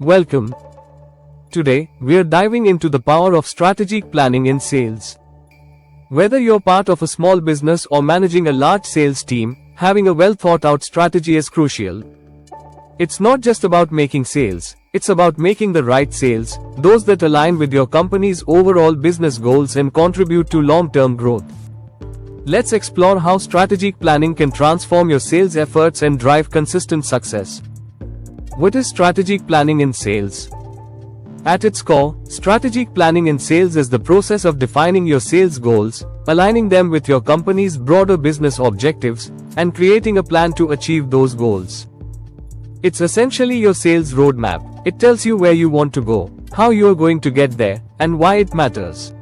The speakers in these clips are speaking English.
Welcome. Today, we're diving into the power of strategic planning in sales. Whether you're part of a small business or managing a large sales team, having a well thought out strategy is crucial. It's not just about making sales, it's about making the right sales, those that align with your company's overall business goals and contribute to long-term growth. Let's explore how strategic planning can transform your sales efforts and drive consistent success. What is strategic planning in sales? At its core, strategic planning in sales is the process of defining your sales goals, aligning them with your company's broader business objectives, and creating a plan to achieve those goals. It's essentially your sales roadmap. It tells you where you want to go, how you are going to get there, and why it matters.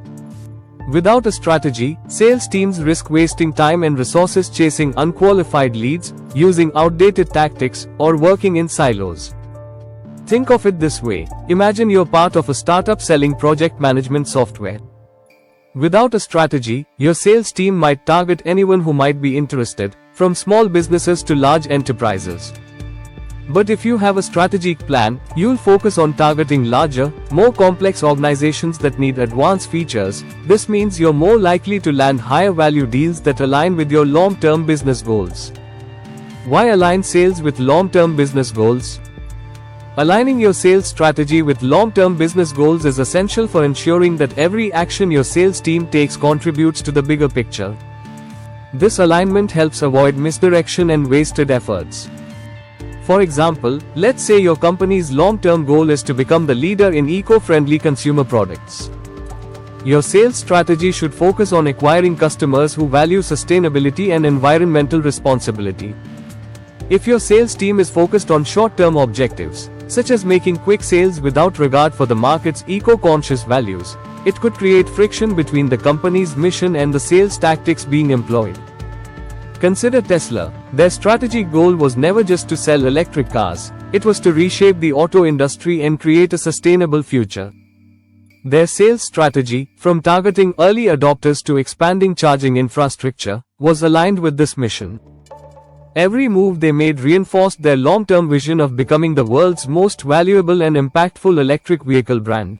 Without a strategy, sales teams risk wasting time and resources chasing unqualified leads, using outdated tactics, or working in silos. Think of it this way. Imagine you're part of a startup selling project management software. Without a strategy, your sales team might target anyone who might be interested, from small businesses to large enterprises. But if you have a strategic plan, you'll focus on targeting larger, more complex organizations that need advanced features. This means you're more likely to land higher value deals that align with your long-term business goals. Why align sales with long-term business goals? Aligning your sales strategy with long-term business goals is essential for ensuring that every action your sales team takes contributes to the bigger picture. This alignment helps avoid misdirection and wasted efforts. For example, let's say your company's long-term goal is to become the leader in eco-friendly consumer products. Your sales strategy should focus on acquiring customers who value sustainability and environmental responsibility. If your sales team is focused on short-term objectives, such as making quick sales without regard for the market's eco-conscious values, it could create friction between the company's mission and the sales tactics being employed. Consider Tesla. Their strategic goal was never just to sell electric cars, it was to reshape the auto industry and create a sustainable future. Their sales strategy, from targeting early adopters to expanding charging infrastructure, was aligned with this mission. Every move they made reinforced their long-term vision of becoming the world's most valuable and impactful electric vehicle brand.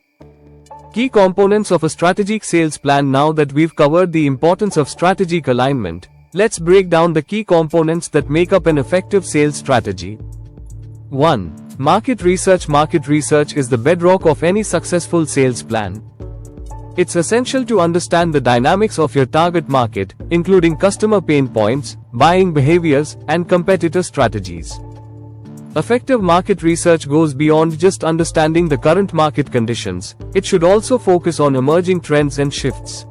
Key components of a strategic sales plan. Now that we've covered the importance of strategic alignment, let's break down the key components that make up an effective sales strategy. 1. Market research. Market research is the bedrock of any successful sales plan. It's essential to understand the dynamics of your target market, including customer pain points, buying behaviors, and competitor strategies. Effective market research goes beyond just understanding the current market conditions. It should also focus on emerging trends and shifts.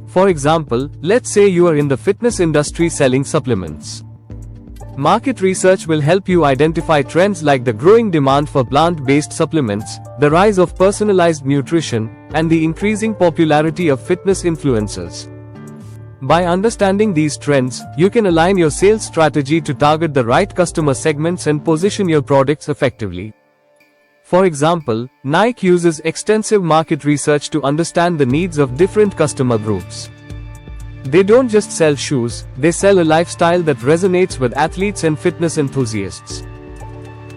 For example, let's say you are in the fitness industry selling supplements. Market research will help you identify trends like the growing demand for plant-based supplements, the rise of personalized nutrition, and the increasing popularity of fitness influencers. By understanding these trends, you can align your sales strategy to target the right customer segments and position your products effectively. For example, Nike uses extensive market research to understand the needs of different customer groups. They don't just sell shoes, they sell a lifestyle that resonates with athletes and fitness enthusiasts.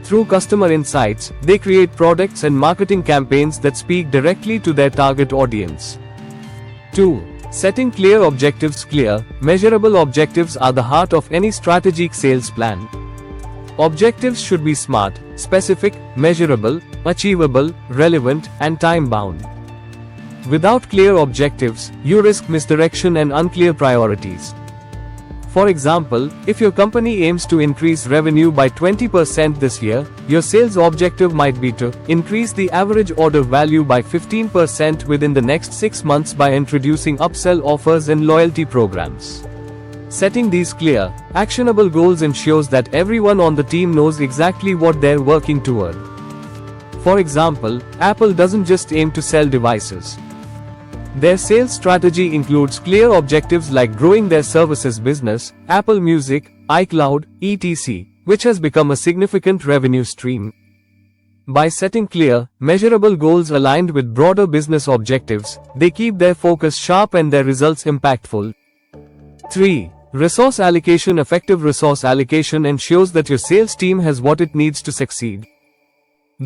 Through customer insights, they create products and marketing campaigns that speak directly to their target audience. 2. Setting clear objectives. Clear, measurable objectives are the heart of any strategic sales plan. Objectives should be smart, specific, measurable, achievable, relevant, and time-bound. Without clear objectives, you risk misdirection and unclear priorities. For example, if your company aims to increase revenue by 20% this year, your sales objective might be to increase the average order value by 15% within the next 6 months by introducing upsell offers and loyalty programs. Setting these clear, actionable goals ensures that everyone on the team knows exactly what they're working toward. For example, Apple doesn't just aim to sell devices. Their sales strategy includes clear objectives like growing their services business, Apple Music, iCloud, etc., which has become a significant revenue stream. By setting clear, measurable goals aligned with broader business objectives, they keep their focus sharp and their results impactful. 3. Resource allocation. Effective resource allocation ensures that your sales team has what it needs to succeed.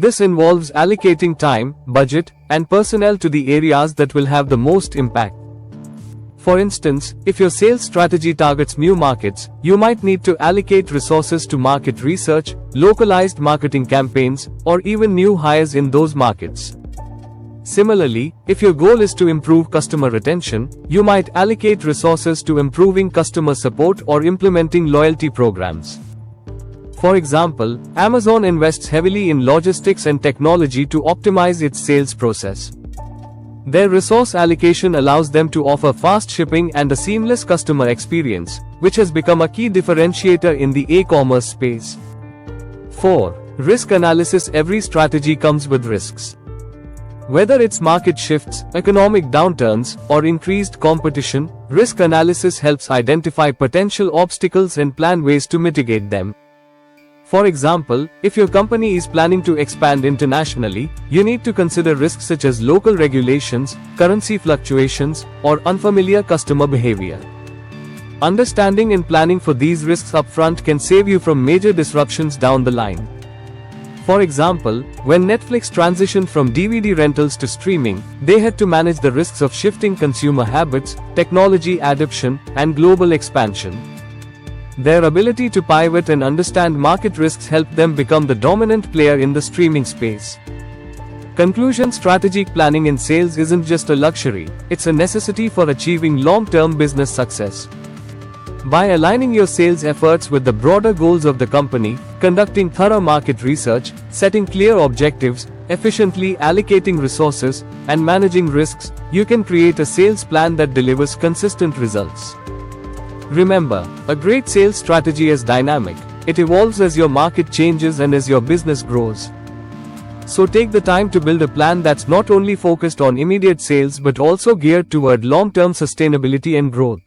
This involves allocating time, budget, and personnel to the areas that will have the most impact. For instance, if your sales strategy targets new markets, you might need to allocate resources to market research, localized marketing campaigns, or even new hires in those markets. Similarly, if your goal is to improve customer retention, you might allocate resources to improving customer support or implementing loyalty programs. For example, Amazon invests heavily in logistics and technology to optimize its sales process. Their resource allocation allows them to offer fast shipping and a seamless customer experience, which has become a key differentiator in the e-commerce space. 4. Risk analysis. Every strategy comes with risks. Whether it's market shifts, economic downturns, or increased competition, risk analysis helps identify potential obstacles and plan ways to mitigate them. For example, if your company is planning to expand internationally, you need to consider risks such as local regulations, currency fluctuations, or unfamiliar customer behavior. Understanding and planning for these risks upfront can save you from major disruptions down the line. For example, when Netflix transitioned from DVD rentals to streaming, they had to manage the risks of shifting consumer habits, technology adoption, and global expansion. Their ability to pivot and understand market risks helped them become the dominant player in the streaming space. Conclusion: strategic planning in sales isn't just a luxury, it's a necessity for achieving long-term business success. By aligning your sales efforts with the broader goals of the company, conducting thorough market research, setting clear objectives, efficiently allocating resources, and managing risks, you can create a sales plan that delivers consistent results. Remember, a great sales strategy is dynamic. It evolves as your market changes and as your business grows. So take the time to build a plan that's not only focused on immediate sales but also geared toward long-term sustainability and growth.